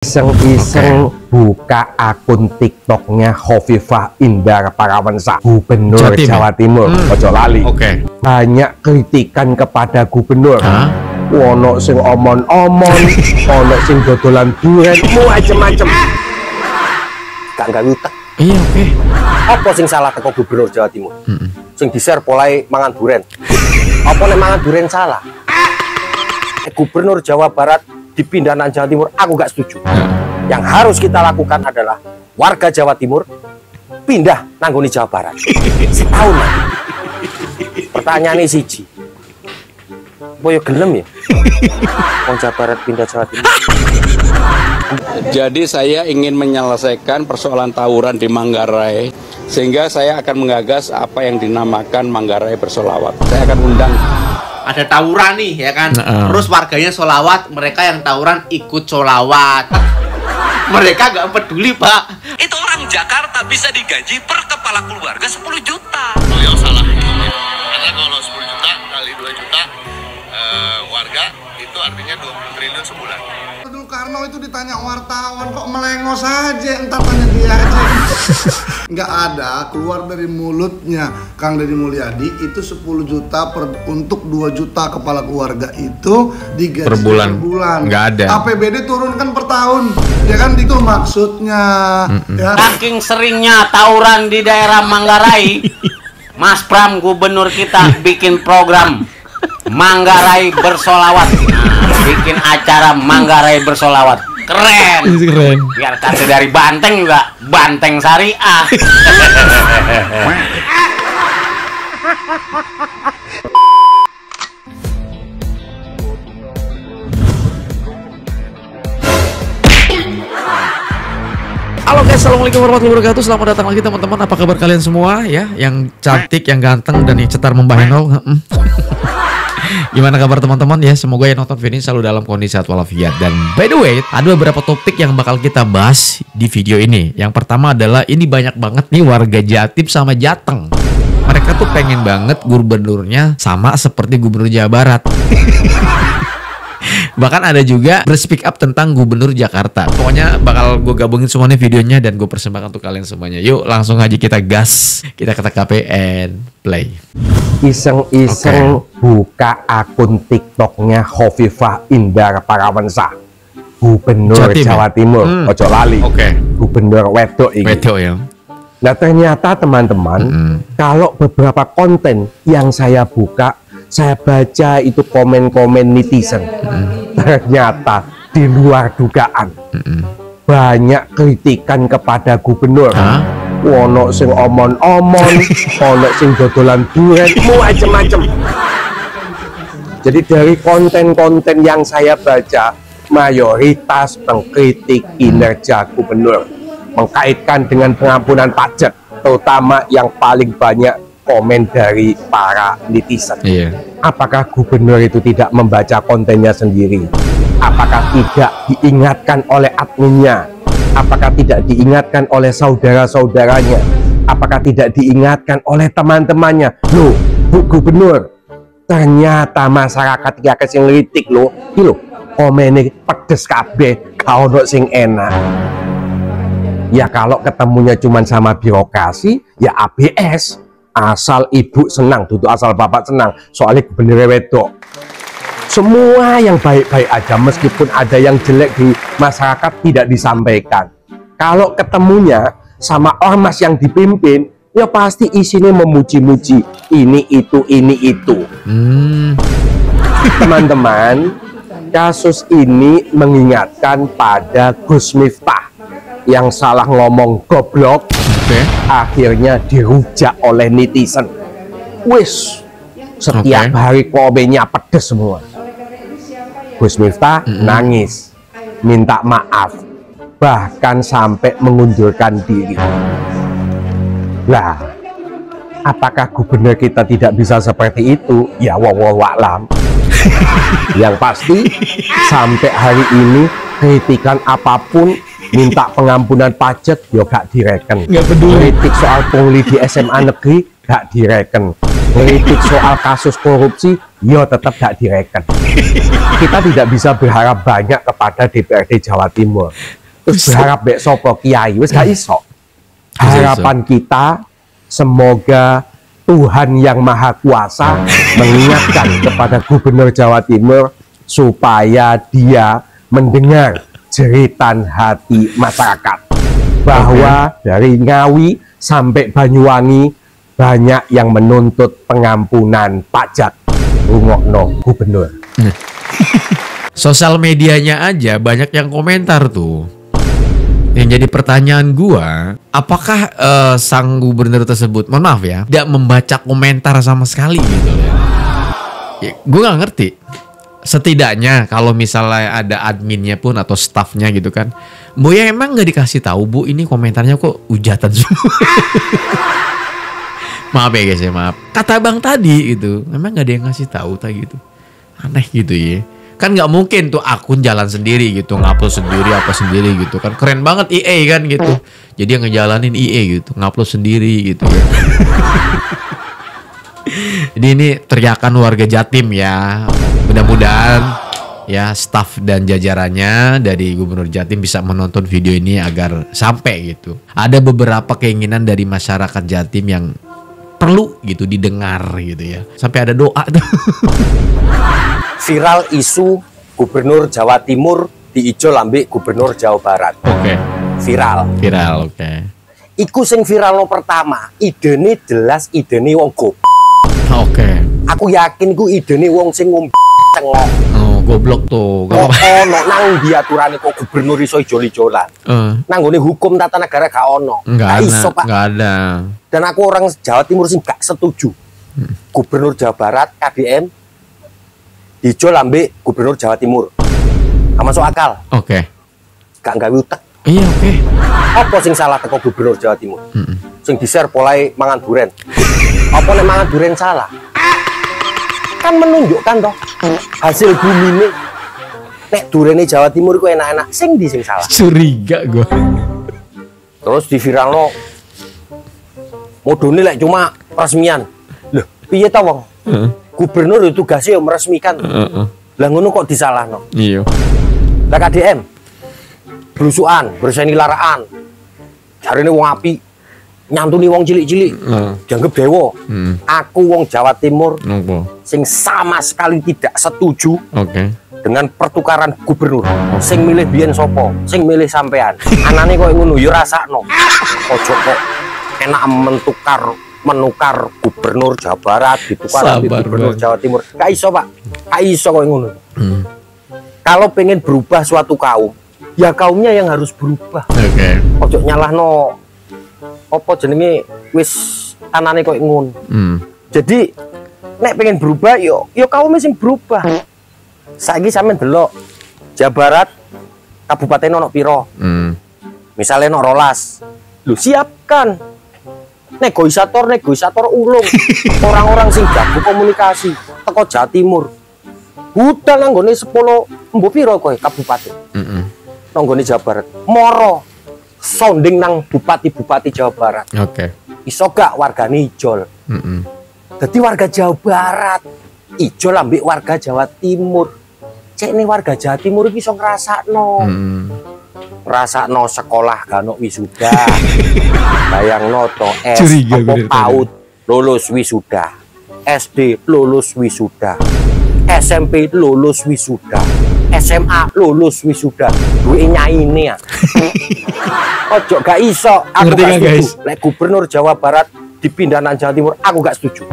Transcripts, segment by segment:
Iseng-iseng buka akun TikToknya Hovifah Indar Parawansa, Gubernur Jawa Timur. Ojo lali. Banyak kritikan kepada gubernur. Ono sing omon-omon, ono sing dodolan duren, macem-macem. Gak utek. Iya, Apa sing salah teko gubernur Jawa Timur? Sing di-share polai mangan duren. Apa nek mangan duren salah? Gubernur Jawa Barat dipindah nang Jawa Timur, aku gak setuju. Yang harus kita lakukan adalah warga Jawa Timur pindah nangguni Jawa Barat setahun lagi. Pertanyaannya siji, boyo gelem ya wong Jawa Barat pindah Jawa Timur. Jadi saya ingin menyelesaikan persoalan tawuran di Manggarai, sehingga saya akan menggagas apa yang dinamakan Manggarai bersolawat. Saya akan undang. Ada tawuran nih ya kan, terus warganya solawat, mereka yang tawuran ikut solawat. Mereka gak peduli, Pak. Itu orang Jakarta bisa digaji per kepala keluarga 10 juta. Beliau salah karena kalau 10 juta kali 2 juta warga itu artinya 20 triliun sebulan. Dulu Karno itu ditanya wartawan kok melengos aja, entar tanya dia aja. Nggak ada keluar dari mulutnya Kang Deddy Mulyadi itu 10 juta untuk 2 juta kepala keluarga itu digaji per bulan. Nggak ada. APBD turunkan per tahun, ya kan itu maksudnya. Ya. Saking seringnya tawuran di daerah Manggarai, Mas Pram gubernur kita bikin program Manggarai bersolawat. Bikin acara Manggarai bersolawat. Keren. Biar kata dari Banteng juga Banteng Syariah. Halo guys, assalamualaikum warahmatullahi wabarakatuh. Selamat datang lagi teman-teman. Apa kabar kalian semua ya? Yang cantik, yang ganteng, dan yang cetar membahenol. Gimana kabar teman-teman ya? Semoga yang nonton video ini selalu dalam kondisi sehat walafiat. Dan by the way, ada beberapa topik yang bakal kita bahas di video ini. Yang pertama adalah ini banyak banget nih warga Jatim sama Jateng. Mereka tuh pengen banget gubernurnya sama seperti gubernur Jawa Barat. Bahkan ada juga berspeak up tentang gubernur Jakarta. Pokoknya bakal gue gabungin semuanya videonya dan gue persembahkan untuk kalian semuanya. Yuk langsung aja kita gas. Kita ke KPN play. Iseng-iseng buka akun TikToknya Hovifah Indar Parawansa, Gubernur Jawa Timur. Ojo lali. Gubernur wedok ini. Wedok ya. Nah ternyata teman-teman, kalau beberapa konten yang saya buka, saya baca itu komen-komen netizen. Ternyata di luar dugaan. Banyak kritikan kepada gubernur. Ono sing omon-omon, ono sing dodolan duren, macem-macem. Jadi dari konten-konten yang saya baca, mayoritas mengkritik kinerja gubernur, mengkaitkan dengan pengampunan pajak, terutama yang paling banyak komen dari para netizen. Apakah gubernur itu tidak membaca kontennya sendiri? Apakah tidak diingatkan oleh adminnya? Apakah tidak diingatkan oleh saudara-saudaranya? Apakah tidak diingatkan oleh teman-temannya? Loh, Bu Gubernur, ternyata masyarakat ya kesing ngritik loh. Iki lho, komene pedes kabeh, gak ono sing enak. Ya kalau ketemunya cuma sama birokrasi, ya ABS. Asal ibu senang, duduk asal bapak senang. Soalnya gubernur wedok. Semua yang baik-baik aja, meskipun ada yang jelek di masyarakat tidak disampaikan. Kalau ketemunya sama ormas yang dipimpin, ya pasti isinya memuji-muji ini itu, ini itu. Teman-teman, kasus ini mengingatkan pada Gus Miftah yang salah ngomong goblok, akhirnya dirujak oleh netizen. Wis, setiap hari komennya pedes semua. Gus Miftah nangis, minta maaf, bahkan sampai mengundurkan diri. Lah, apakah gubernur kita tidak bisa seperti itu? Ya wallahu a'lam. Yang pasti sampai hari ini kritikan apapun, minta pengampunan pajak, yo gak direken. Kritik soal pungli di SMA negeri gak direken. Kritik soal kasus korupsi, yo tetap gak direken. Kita tidak bisa berharap banyak kepada DPRD Jawa Timur. Terus berharap bek sopo kiai, wis gak iso. Harapan kita semoga Tuhan yang Maha Kuasa mengingatkan kepada Gubernur Jawa Timur supaya dia mendengar jeritan hati masyarakat bahwa dari Ngawi sampai Banyuwangi banyak yang menuntut pengampunan pajak. Rungokno Gubernur. Sosial medianya aja banyak yang komentar tuh. Yang jadi pertanyaan gua, apakah sang gubernur tersebut, mohon maaf ya, tidak membaca komentar sama sekali gitu ya? Gue nggak ngerti. Setidaknya kalau misalnya ada adminnya pun atau staffnya gitu kan, Bu ya emang nggak dikasih tahu Bu ini komentarnya kok hujatan semua. Maaf ya guys ya, maaf. Kata bang tadi gitu, emang nggak ada yang ngasih tahu tadi gitu, aneh gitu ya. Kan nggak mungkin tuh akun jalan sendiri gitu, ngupload sendiri apa sendiri gitu kan, keren banget IE kan gitu. Jadi yang ngejalanin IE gitu, ngupload sendiri gitu ya. Jadi ini teriakan warga Jatim ya. Mudah-mudahan ya staff dan jajarannya dari Gubernur Jatim bisa menonton video ini agar sampai gitu. Ada beberapa keinginan dari masyarakat Jatim yang perlu gitu didengar gitu ya. Sampai ada doa tuh. Viral isu Gubernur Jawa Timur diijo lambe Gubernur Jawa Barat. Oke. Viral, oke. Iku sing viral no pertama, idene jelas idene wong goblok. Oke. Aku yakin ku idene wong sing ngombe cengok. Oh, goblok tuh. Gak apa-apa. Ono nang diaturane kok gubernur iso ijol-ijolan. Nang gone hukum tata negara gak ono. Enggak iso, Pak. Enggak ada. Dan aku orang Jawa Timur sing gak setuju. Gubernur Jawa Barat KDM diijo lambe Gubernur Jawa Timur. Gak masuk akal. Oke. Gak gawe utek. Iya, oke. Apa sing salah teko Gubernur Jawa Timur? Sing di-share polai mangan duren. Apa nek mangan duren salah? Kan menunjukkan toh hasil bumi nih. Nek durene Jawa Timur iku enak-enak, sing di sing salah. Curiga gue. Terus di viralno modone lek cuma resmian. Loh, piye ta wong? Gubernur itu tugasnya meresmikan. Lah ngono kok disalahno. Iya. Lah KDM belusuan, berseni laraan. Jarine wong api, nyantuni wong cilik-cilik. Dianggap dewa. Aku wong Jawa Timur sing sama sekali tidak setuju dengan pertukaran gubernur. Sing milih biyen sapa? Sing milih sampean. Anane kok ngono ya rasakno. Ojo kok enak menukar gubernur Jawa Barat ditukar dengan gubernur Jawa Timur. Gak iso, Pak. Gak iso kok ngono. Kalau pengen berubah suatu kaum, ya kaumnya yang harus berubah. Ojo nyalahno apa jenenge wis anane kok ngono. Jadi nek pengen berubah yo kaumnya sing berubah. Saiki sampean delok Jawa Barat kabupaten ono piro? Misalnya ono 12. Lu siapkan negosiator ulung. Orang-orang sing jago komunikasi teko Jawa Timur. Budal nang gone 10 embo piro kowe kabupaten. Nang gone Jawa Barat. Moro sounding nang bupati-bupati Jawa Barat. Iso gak wargane ijol. Jadi warga Jawa Barat ijol ambek warga Jawa Timur. Cek nih warga Jawa Timur iki iso ngrasakno. Ngrasakno sekolah gak ono wisuda. Bayangno to PAUD lulus wisuda. SD lulus wisuda. SMP lulus wisuda. SMA lulus wisuda. Duwe nyaine ya. Ojo gak iso. Aku gak setuju. Lek Gubernur Jawa Barat dipindah nang Jawa Timur, aku gak setuju.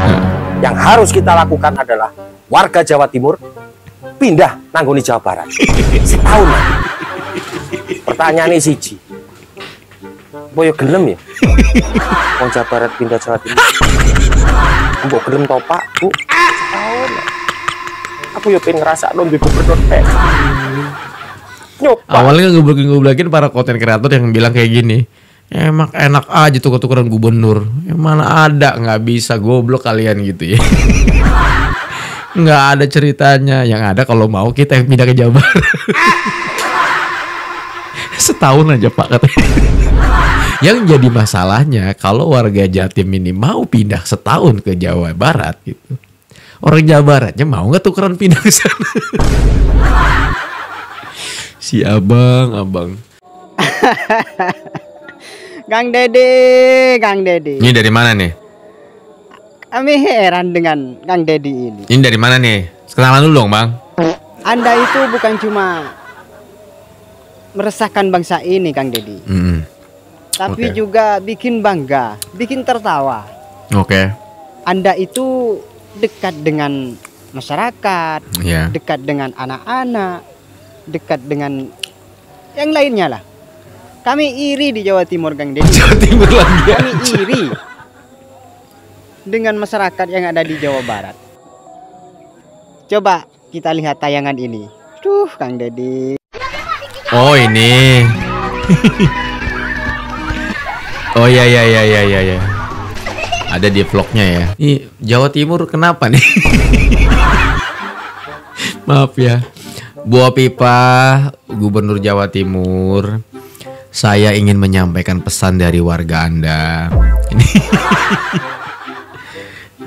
Yang harus kita lakukan adalah warga Jawa Timur pindah nanggoni Jawa Barat. Setahun. Pertanyaannya siji. Boyo gelem ya? Wong Jawa Barat pindah Jawa Timur. Mbok gelem to, Pak? Bu. Setahun. Aku yo pengen ngerasa di gubernur awalnya ngeblakin para konten kreator yang bilang kayak gini, emang enak aja tuker-tukeran gubernur, mana ada, nggak bisa, goblok kalian gitu ya. Nggak ada ceritanya, yang ada kalau mau kita yang pindah ke Jawa Barat. Setahun aja Pak katanya. Yang jadi masalahnya kalau warga Jatim ini mau pindah setahun ke Jawa Barat gitu. Orang Jawa Baratnya mau nggak tukeran pindah ke sana? Si abang. Kang Dedi. Ini dari mana nih? Kami heran dengan Kang Dedi ini. Ini dari mana nih? Kenalan dulu dong, Bang. Anda itu bukan cuma meresahkan bangsa ini, Kang Dedi. Tapi juga bikin bangga, bikin tertawa. Oke. Anda itu dekat dengan masyarakat, dekat dengan anak-anak, dekat dengan yang lainnya lah. Kami iri di Jawa Timur, Kang Dedi. Jawa Timur lagi. Kami iri dengan masyarakat yang ada di Jawa Barat. Coba kita lihat tayangan ini. Duh, Kang Dedi. Oh, ini. Oh ya. Ada di vlognya ya. Ini Jawa Timur kenapa nih? Maaf ya. Bu Hopipa, Gubernur Jawa Timur. Saya ingin menyampaikan pesan dari warga Anda. Ini.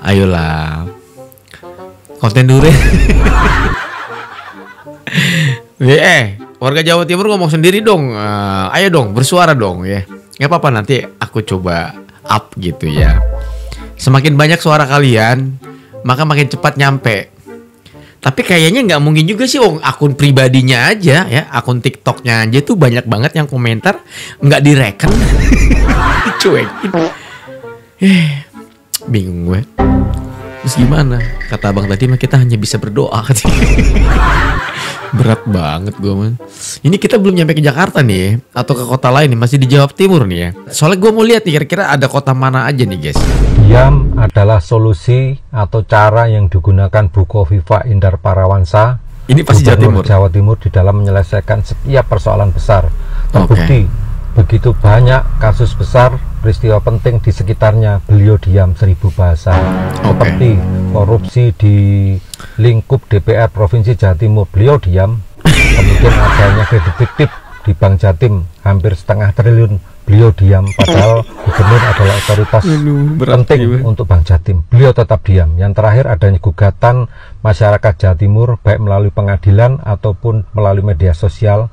Ayolah. Konten dure. Warga Jawa Timur ngomong sendiri dong. Ayo dong, bersuara dong ya. Gak apa-apa, nanti aku coba up gitu ya. Semakin banyak suara kalian, maka makin cepat nyampe. Tapi kayaknya nggak mungkin juga sih, akun pribadinya aja ya, akun TikToknya aja tuh banyak banget yang komentar nggak direken, dicuekin. Bingung gue. Terus gimana? Kata abang tadi mah kita hanya bisa berdoa. Berat banget gue man. Ini kita belum nyampe ke Jakarta nih, atau ke kota lain nih, masih di Jawa Timur nih ya. Soalnya gue mau lihat nih kira-kira ada kota mana aja nih guys. Diam adalah solusi atau cara yang digunakan Bu Khofifa Indar Parawansa, ini pasti Gubernur Jawa Timur di dalam menyelesaikan setiap persoalan besar. Terbukti begitu banyak kasus besar, peristiwa penting di sekitarnya, beliau diam 1000 bahasa. Seperti korupsi di lingkup DPR Provinsi Jawa Timur, beliau diam. Kemudian adanya kredit fiktif di Bank Jatim hampir 0,5 triliun, beliau diam. Padahal gubernur adalah otoritas penting untuk Bank Jatim, beliau tetap diam. Yang terakhir adanya gugatan masyarakat Jawa Timur baik melalui pengadilan ataupun melalui media sosial.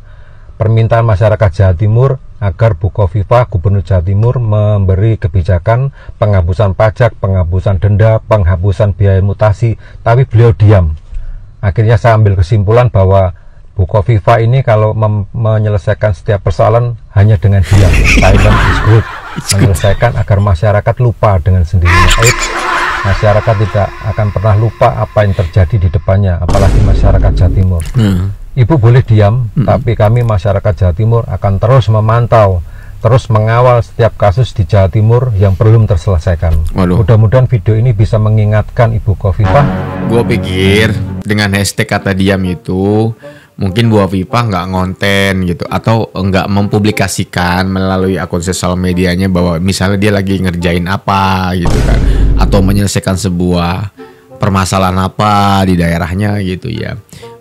Permintaan masyarakat Jawa Timur agar Bu Khofifa Gubernur Jawa Timur memberi kebijakan penghapusan pajak, penghapusan denda, penghapusan biaya mutasi, tapi beliau diam. Akhirnya saya ambil kesimpulan bahwa Bu Khofifa ini kalau menyelesaikan setiap persoalan hanya dengan diam. Silent is good. Menyelesaikan agar masyarakat lupa dengan sendirinya. Masyarakat tidak akan pernah lupa apa yang terjadi di depannya, apalagi masyarakat Jawa Timur. Ibu boleh diam, tapi kami masyarakat Jawa Timur akan terus memantau, terus mengawal setiap kasus di Jawa Timur yang belum terselesaikan. Mudah-mudahan video ini bisa mengingatkan Ibu Khofifa. Gue pikir dengan hashtag kata diam itu mungkin Bu Khofifa nggak ngonten gitu, atau nggak mempublikasikan melalui akun sosial medianya bahwa misalnya dia lagi ngerjain apa gitu kan, atau menyelesaikan sebuah permasalahan apa di daerahnya gitu ya.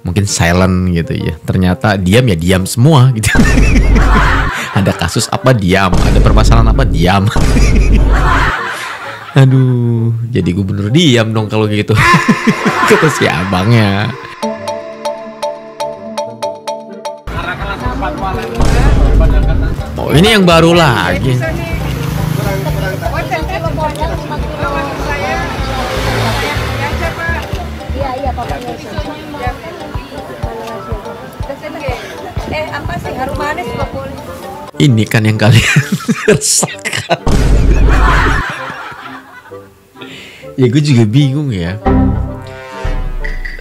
Mungkin silent gitu ya. Ternyata diam ya diam semua gitu. Ada kasus apa diam, ada permasalahan apa diam. Aduh, jadi gubernur diam dong kalau gitu. Kata si abangnya. Oh, ini yang baru lagi. Ini kan yang kalian rasakan. Ya gue juga bingung ya.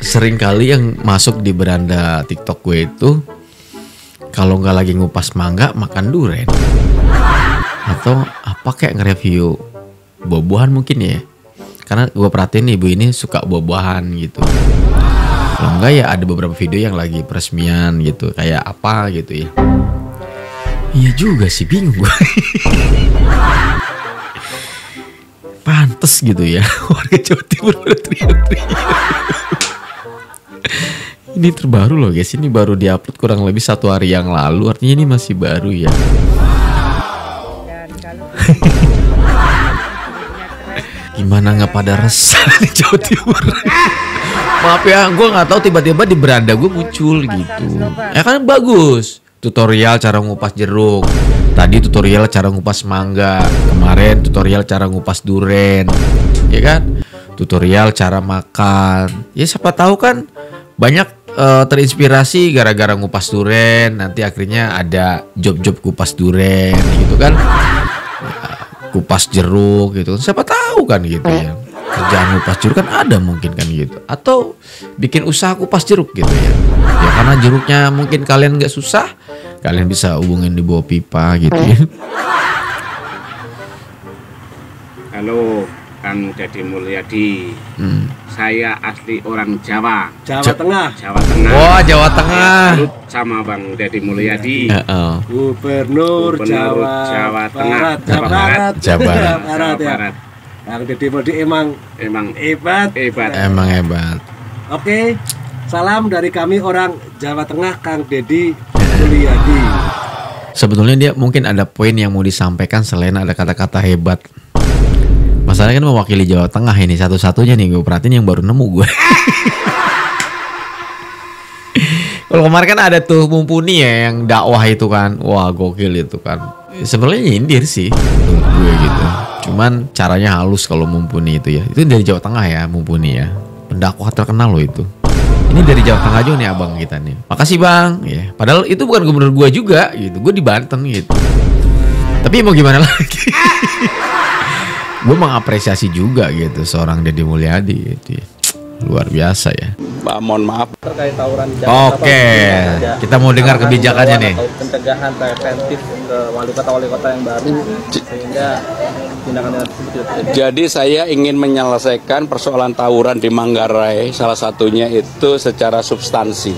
Sering kali yang masuk di beranda TikTok gue itu, kalau nggak lagi ngupas mangga makan durian, atau apa kayak nge-review buah-buahan mungkin ya. Karena gue perhatiin ibu ini suka buah-buahan gitu. Kalau enggak ya ada beberapa video yang lagi peresmian gitu, kayak apa gitu ya. Iya juga sih, bingung gue. Pantes gitu ya warga Jawa Timur berteriak-teriak. Ini terbaru loh guys, ini baru diupload kurang lebih 1 hari yang lalu, artinya ini masih baru ya. Gimana nggak pada resah di Jawa Timur? Maaf ya, gue nggak tahu tiba-tiba di beranda gue muncul gitu. Ya kan bagus. Tutorial cara ngupas jeruk. Tadi tutorial cara ngupas mangga. Kemarin tutorial cara ngupas duren. Ya kan? Tutorial cara makan. Ya siapa tahu kan banyak terinspirasi gara-gara ngupas duren. Nanti akhirnya ada job-job kupas duren gitu kan. Kupas jeruk gitu, siapa tahu kan gitu ya, kerjaan kupas jeruk kan ada mungkin kan gitu, atau bikin usaha kupas jeruk gitu ya, ya karena jeruknya mungkin kalian nggak susah, kalian bisa hubungin di bawah pipa gitu ya. Halo, Kang Deddy Mulyadi. Saya asli orang Jawa. Tengah. Jawa Tengah. Wah, Jawa Tengah. Sama Bang Deddy Mulyadi. Gubernur Jawa Tengah. Jawa Barat ya. Bang Deddy Mulyadi emang hebat. Emang hebat. Oke. Salam dari kami orang Jawa Tengah, Kang Deddy Mulyadi. Sebetulnya dia mungkin ada poin yang mau disampaikan selain ada kata-kata hebat. Masalahnya kan mewakili Jawa Tengah ini satu-satunya nih, gue perhatiin yang baru nemu gue. Kalau kemarin kan ada tuh Mumpuni ya yang dakwah itu kan, wah gokil itu kan. Sebenarnya nyindir sih menurut gue gitu. Cuman caranya halus kalau Mumpuni itu ya. Itu dari Jawa Tengah ya Mumpuni ya. Pendakwah terkenal loh itu. Ini dari Jawa Tengah juga nih abang kita nih. Makasih bang. Ya. Padahal itu bukan gubernur gue juga gitu. Gue di Banten gitu. Tapi mau gimana lagi? Gue mengapresiasi juga gitu seorang Deddy Mulyadi gitu ya. Luar biasa ya. Mohon maaf terkait tawuran di Jakarta. Oke, kita mau dengar kebijakannya nih. Pencegahan preventif ke wali kota yang baru sehingga tindakan tersebut tidak terjadi. Jadi saya ingin menyelesaikan persoalan tawuran di Manggarai, salah satunya itu secara substansi.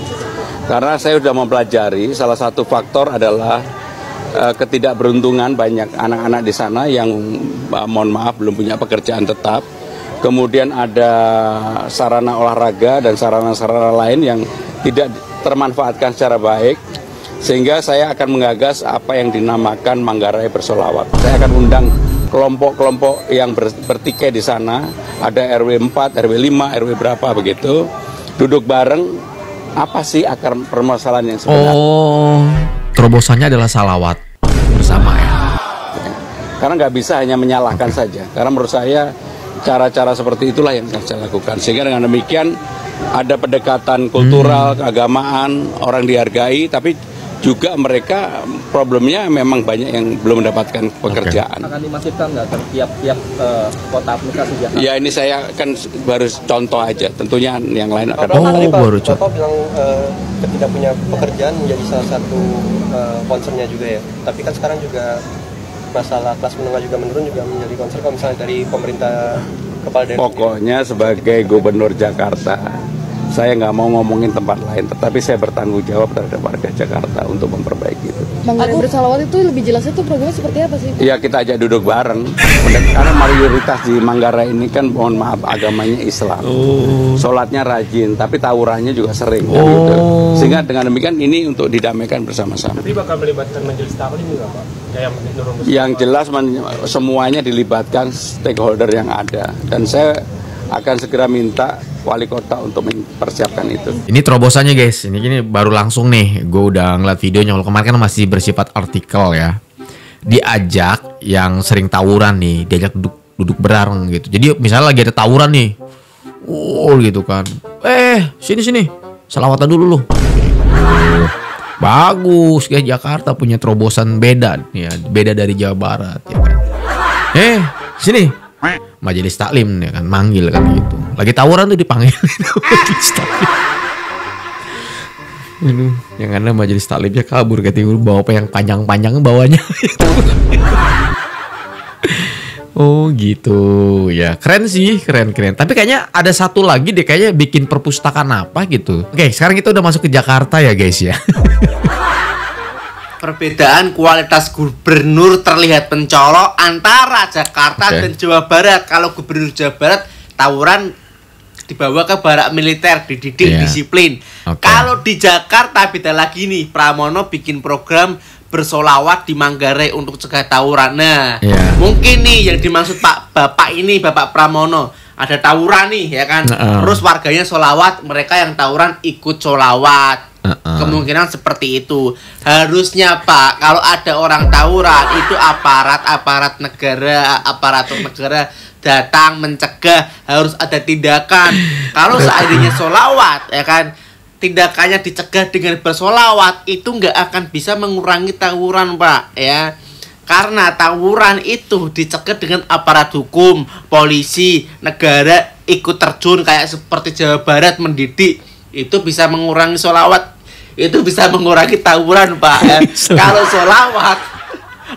Karena saya sudah mempelajari salah satu faktor adalah ketidakberuntungan banyak anak-anak di sana yang mohon maaf belum punya pekerjaan tetap. Kemudian ada sarana olahraga dan sarana-sarana lain yang tidak termanfaatkan secara baik. Sehingga saya akan menggagas apa yang dinamakan Manggarai Bersolawat. Saya akan undang kelompok-kelompok yang bertikai di sana. Ada RW 4, RW 5, RW berapa begitu. Duduk bareng, apa sih akar permasalahan yang sebenarnya? Oh, terobosannya adalah salawat bersama ya. Karena nggak bisa hanya menyalahkan saja. Karena menurut saya cara-cara seperti itulah yang saya lakukan. Sehingga dengan demikian ada pendekatan kultural, keagamaan, orang dihargai, tapi juga mereka problemnya memang banyak yang belum mendapatkan pekerjaan. Akan dimasifkan nggak ke tiap-tiap kota aplikasi Jakarta? Ya ini saya kan baru contoh aja, tentunya yang lain akan. Baru contoh. Bapak bilang ketika punya pekerjaan menjadi salah satu concernnya juga ya. Tapi kan sekarang juga masalah kelas menengah juga menurun juga menjadi concern kalau misalnya dari pemerintah kepala daerah. Pokoknya sebagai gubernur Jakarta, saya nggak mau ngomongin tempat lain, tetapi saya bertanggung jawab terhadap warga Jakarta untuk memperbaiki itu. Manggarai Bersolawat itu lebih jelasnya tuh programnya seperti apa sih? Ya kita ajak duduk bareng. Karena mayoritas di Manggarai ini kan mohon maaf agamanya Islam. Sholatnya rajin, tapi tawurannya juga sering. Kan, gitu. Sehingga dengan demikian ini untuk didamaikan bersama-sama. Tapi bakal melibatkan majelis taklim juga Pak? Kayak yang jelas semuanya dilibatkan stakeholder yang ada. Dan saya akan segera minta wali kota untuk mempersiapkan itu. Ini terobosannya guys, ini baru langsung nih. Gue udah ngeliat videonya. Kalau kemarin kan masih bersifat artikel ya. Diajak yang sering tawuran nih, diajak duduk bareng gitu. Jadi misalnya lagi ada tawuran nih, gitu kan. Sini, selawatan dulu lu. Bagus guys, Jakarta punya terobosan beda, ya beda dari Jawa Barat. Ya kan? Sini. Majelis taklim ya kan, manggil kan gitu. Lagi tawuran tuh dipanggil majelis taklim. Yang ada majelis taklimnya kabur ketika bawa apa yang panjang-panjang bawanya. Oh gitu ya, keren sih, keren. Tapi kayaknya ada satu lagi deh, kayaknya bikin perpustakaan apa gitu. Oke, sekarang kita udah masuk ke Jakarta ya guys ya. Perbedaan kualitas gubernur terlihat mencolok antara Jakarta dan Jawa Barat. Kalau gubernur Jawa Barat tawuran dibawa ke barak militer, dididik, disiplin. Kalau di Jakarta beda lagi nih, Pramono bikin program bersolawat di Manggarai untuk cegah tawuran. Nah, mungkin nih yang dimaksud Bapak ini, Bapak Pramono, ada tawuran nih ya kan. Terus warganya solawat, mereka yang tawuran ikut solawat. Kemungkinan seperti itu. Harusnya Pak, kalau ada orang tawuran itu aparat negara, aparatur negara datang mencegah, harus ada tindakan. Kalau seandainya solawat ya kan, tindakannya dicegah dengan bersolawat, itu nggak akan bisa mengurangi tawuran Pak ya. Karena tawuran itu dicegah dengan aparat hukum, polisi, negara ikut terjun kayak seperti Jawa Barat mendidik, itu bisa mengurangi solawat, itu bisa mengurangi tawuran Pak ya. Kalau solawat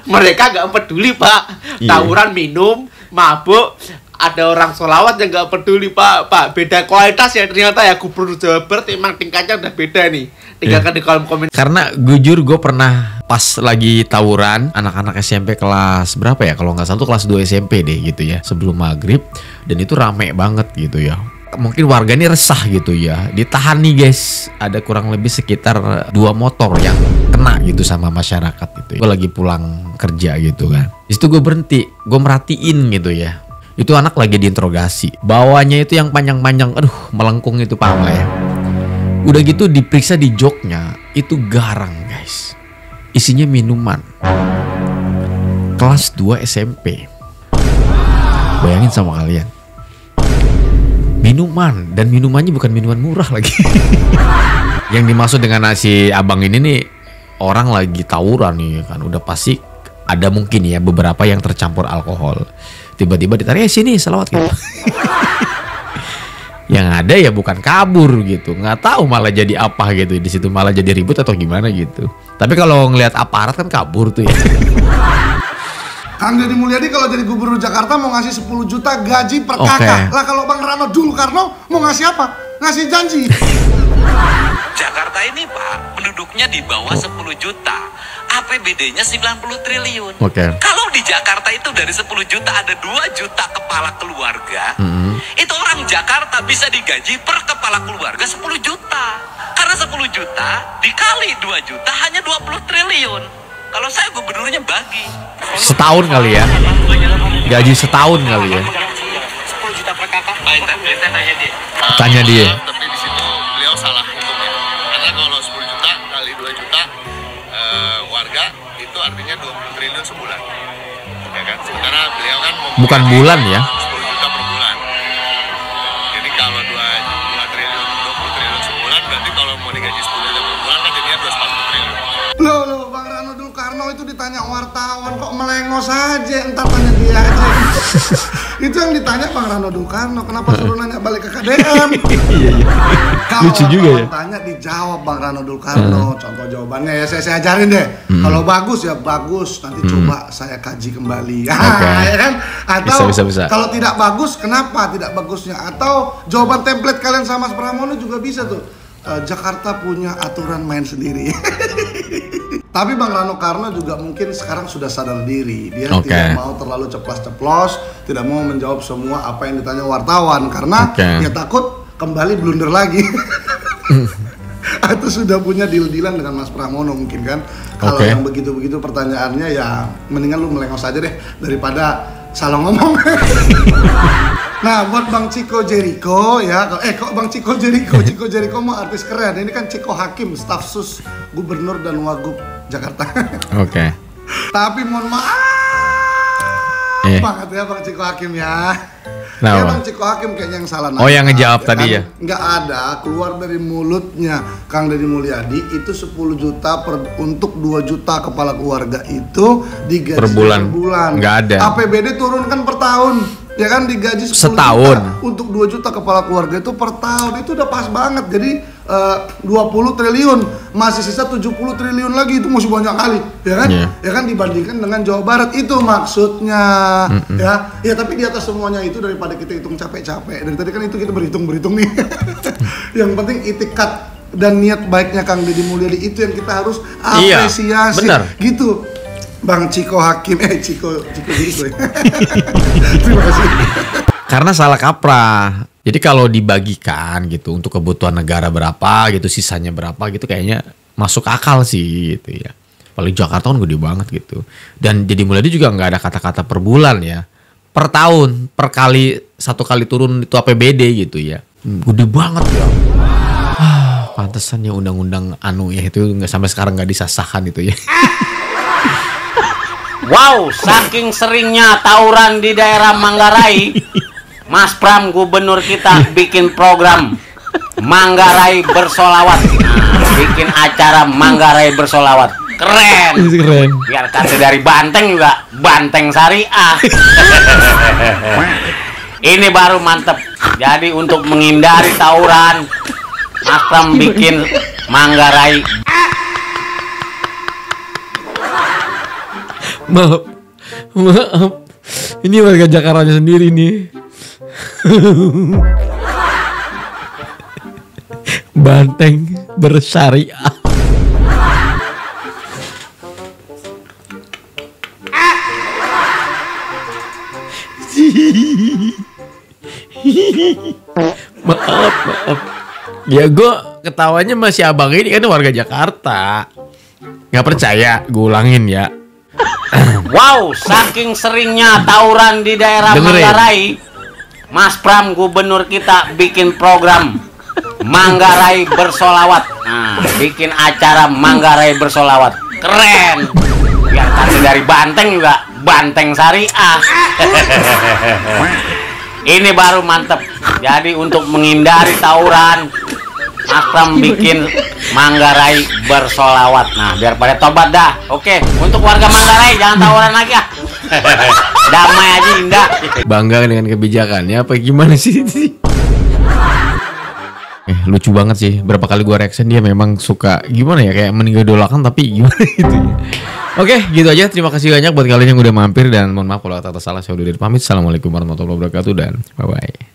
mereka nggak peduli Pak, tawuran minum, mabuk, ada orang solawat yang nggak peduli Pak. Beda kualitas ya ternyata ya. Gubernur Jawa Barat emang tingkatnya udah beda nih. Tinggalkan di kolom komentar. Karena jujur gue pernah pas lagi tawuran anak-anak SMP kelas berapa ya, kalau nggak salah tuh kelas 2 SMP deh gitu ya, sebelum maghrib, dan itu rame banget gitu ya. Mungkin warga ini resah gitu ya, ditahan nih guys, ada kurang lebih sekitar 2 motor yang kena gitu sama masyarakat gitu. Gue lagi pulang kerja gitu kan, di situ gue berhenti, gue merhatiin gitu ya. Itu anak lagi diinterogasi, bawahnya itu yang panjang-panjang, aduh melengkung itu paham lah ya. Udah gitu diperiksa di joknya, itu garang guys, isinya minuman. Kelas 2 SMP, bayangin sama kalian, minuman, dan minumannya bukan minuman murah lagi. Yang dimaksud dengan si abang ini nih, orang lagi tawuran nih kan, udah pasti ada mungkin ya beberapa yang tercampur alkohol. Tiba-tiba ditarik sini selawat gitu. Yang ada ya bukan kabur gitu, nggak tahu malah jadi apa gitu di situ, malah jadi ribut atau gimana gitu. Tapi kalau ngelihat aparat kan kabur tuh ya. Kang Deddy Mulyadi kalau jadi gubernur Jakarta mau ngasih 10 juta gaji per kakak. Lah kalau Bang Rano Dul Karno mau ngasih apa? Ngasih janji. Jakarta ini Pak, penduduknya di bawah 10 juta. APBD-nya 90 triliun. Kalau di Jakarta itu dari 10 juta ada 2 juta kepala keluarga. Itu orang Jakarta bisa digaji per kepala keluarga 10 juta. Karena 10 juta dikali 2 juta hanya 20 triliun. Kalau saya gubernurnya bagi. Setahun kali ya. Gaji setahun kali ya. 10 juta per kakak. Tanya dia. Tanya dia. Tapi di situ beliau salah hitungnya. Karena kalau 10 juta kali 2 juta warga itu artinya 20 triliun sebulan. Ya kan? Sementara beliau kan bukan bulan ya. 10 juta per bulan. Jadi kalau 2 triliun 20 triliun sebulan, berarti kalau mau digaji 10 juta per bulan kan jadinya 240 triliun. Loh, Bang Rano Dul Karno itu ditanya wartawan kok melengos aja, entar tanya dia aja. Itu yang ditanya Bang Rano Dul Karno, kenapa suruh nanya balik ke KDM? Kalau lucu juga ya. Tanya dijawab Bang Rano Dul Karno. Contoh jawabannya ya saya ajarin deh. Kalau bagus ya bagus, nanti coba saya kaji kembali. Ya kan? Atau bisa. Kalau tidak bagus, kenapa tidak bagusnya? Atau jawaban template kalian sama Pramono juga bisa tuh. Jakarta punya aturan main sendiri. Tapi Bang Rano Karno juga mungkin sekarang sudah sadar diri. Dia tidak mau terlalu ceplos-ceplos, tidak mau menjawab semua apa yang ditanya wartawan karena dia takut kembali blunder lagi. Atau sudah punya deal-dealan dengan Mas Pramono mungkin kan. Kalau yang begitu-begitu pertanyaannya ya mendingan lu melengos aja deh daripada salah ngomong. Nah, buat Bang Chico Jericho ya, kok Bang Chico Jericho? Chico Jericho mah artis keren. Ini kan Chico Hakim, staf sus Gubernur dan Wagub Jakarta. Tapi mohon maaf banget ya Bang Chico Hakim ya. Ya Bang Chico Hakim kayaknya yang salah nanya. Yang ngejawab tadi ya? Nggak ada, keluar dari mulutnya Kang Deddy Mulyadi itu 10 juta untuk 2 juta kepala keluarga itu digaji per bulan. Nggak ada. APBD turunkan per tahun. Ya kan digaji 10 setahun juta untuk 2 juta kepala keluarga itu per tahun, itu udah pas banget. Jadi 20 triliun masih sisa 70 triliun lagi, itu masih banyak kali ya kan? Ya kan dibandingkan dengan Jawa Barat, itu maksudnya. Ya tapi di atas semuanya itu daripada kita hitung capek-capek, dari tadi kan itu kita berhitung nih. Yang penting itikat dan niat baiknya Kang Deddy Mulyadi itu yang kita harus apresiasi. Benar. Gitu Bang Chico Hakim, Chico Jericho ya. Terima kasih. Karena salah kaprah. Jadi kalau dibagikan gitu untuk kebutuhan negara berapa gitu, sisanya berapa gitu, kayaknya masuk akal sih gitu ya. Paling Jakarta kan gede banget gitu. Dan Deddy Mulyadi juga nggak ada kata-kata per bulan ya, per tahun, per kali, satu kali turun itu APBD gitu ya. Gede banget ya. Pantesan ya undang-undang anu ya itu nggak sampai sekarang nggak disahkan itu ya. Wow, saking seringnya tawuran di daerah Manggarai, Mas Pram gubernur kita bikin program Manggarai bersolawat. Nah, bikin acara Manggarai bersolawat. Keren. Keren. Biar kata dari Banteng juga Banteng Syariah. Ini baru mantep. Jadi untuk menghindari tawuran, Mas Pram bikin Manggarai. Maaf. Ini warga Jakarta sendiri nih. Banteng bersyariah. Maaf. Ya gue ketawanya masih abang ini kan warga Jakarta. Nggak percaya, gue ulangin ya. Wow, saking seringnya tawuran di daerah Manggarai, Mas Pram gubernur kita bikin program Manggarai bersolawat. Nah, bikin acara Manggarai bersolawat. Keren. Biar kata dari Banteng juga Banteng Syariah. Ini baru mantep. Jadi untuk menghindari tawuran, Mas Pram bikin Manggarai bersolawat. Nah, biar pada tobat dah. Oke, untuk warga Manggarai jangan tawuran lagi ya. Damai aja indah. Bangga dengan kebijakannya apa gimana sih? Lucu banget sih. Berapa kali gua reaction dia memang suka gimana ya, kayak menidolakan tapi gimana gitu ya. Oke, gitu aja. Terima kasih banyak buat kalian yang udah mampir dan mohon maaf kalau kata salah. Saya udah pamit. Assalamualaikum warahmatullahi wabarakatuh dan bye bye.